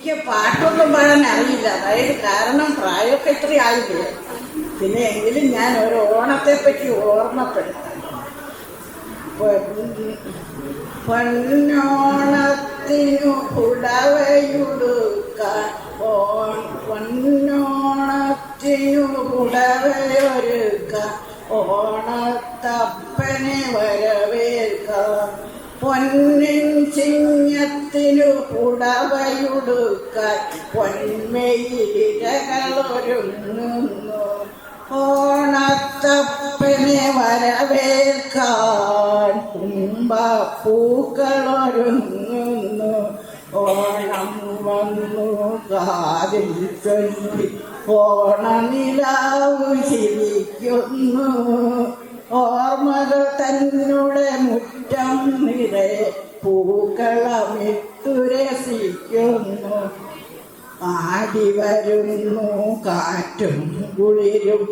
എനിക്ക് പാട്ടൊന്നും പാടാൻ അറിയില്ല. അതായത് കാരണം പ്രായമൊക്കെ ഇത്ര ആയില്ല. പിന്നെ എങ്കിലും ഞാൻ ഒരു ഓണത്തെ പറ്റി ഓർമ്മപ്പെടുത്താം. പൊന്നോണത്തിനു പുടവയുടുക്കാൻ പൊന്നോണത്തിനു പുടവയൊരുക്കാൻ ഓണത്തപ്പനെ വരവേൽക്കാം. പൊന്നിൻ ചിങ്ങത്തിനു പുടവയുടുക്കാൻ പൊന്മയിലിരകളൊരുങ്ങുന്നു. ഓണത്തപ്പനെ വരവേൽക്കാൻ കുംഭപ്പൂക്കളൊരുങ്ങുന്നു. ഓണം വന്നു കാതിൽ ചൊല്ലി ഓണനിലാവു ചിരിക്കുന്നു. ഓർമ്മകൾ തന്നുടെ മുറ്റം നിറയെ പൂക്കളമിട്ടു രസിക്കുന്നു. ആടി വരുന്നു കാറ്റും കുളിരും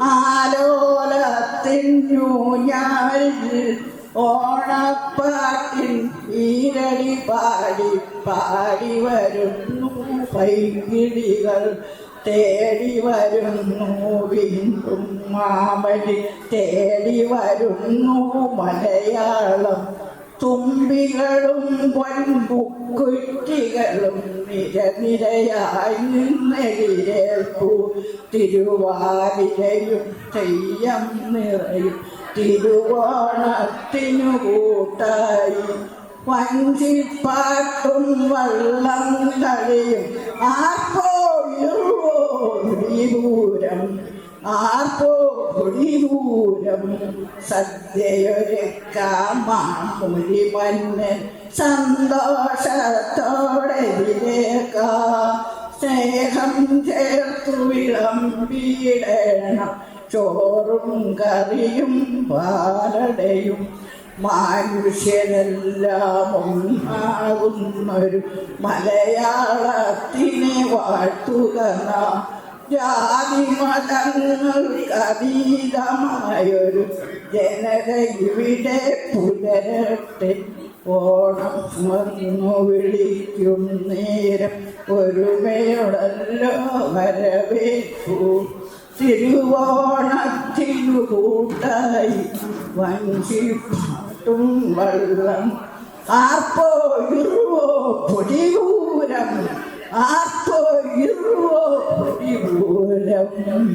ആലോലത്തിനൂഞ്ഞാലിൽ ഓണപ്പാട്ടിൻ ഈരടി പാടി പാടി വരുന്നു പൈകിളികൾ. തേടി വരുന്നു വീണ്ടും മാമലി തേടി വരുന്നു മലയാളം. തുമ്പികളും പൊൻപുക്കുറ്റികളും നിരനിരയായി നിന്നെതിരേൽപ്പു. തിരുവാതിരയും തെയ്യം നിറയും തിരുവോണത്തിനു കൂട്ടായി. വഞ്ചിപ്പാട്ടും വള്ളം കളിയും ആർപ്പോ വിദൂരം ആർപ്പോ കൊടിദൂരം. സദ്യയൊരുക്കാം മാമൂലി മന്നൻ സന്തോഷത്തോടെ ഇതിലേക്കാം. സ്നേഹം ചേർത്തു വിളമ്പിടണം ചോറും കറിയും പാലടയും. മനുഷ്യരെല്ലാം ഒന്നാകുന്നൊരു മലയാളത്തിനെ വാഴ്ത്തുക. ജാതി മതങ്ങൾക്കതീതമായൊരു ജനത ഇവിടെ പുലരട്ടെ. ഓണം വന്നു വിളിക്കും നേരം ഒരുമയോടല്ലോ വരവേൽക്കൂ. തിരുവോണത്തിനു കൂട്ടായി വഞ്ചിപ്പാട്ടും വള്ളം ആർപ്പോ ഇരുവോ പൊടിപൂരം ആർപ്പോ ഇരുവോ പൊടിപൂരം.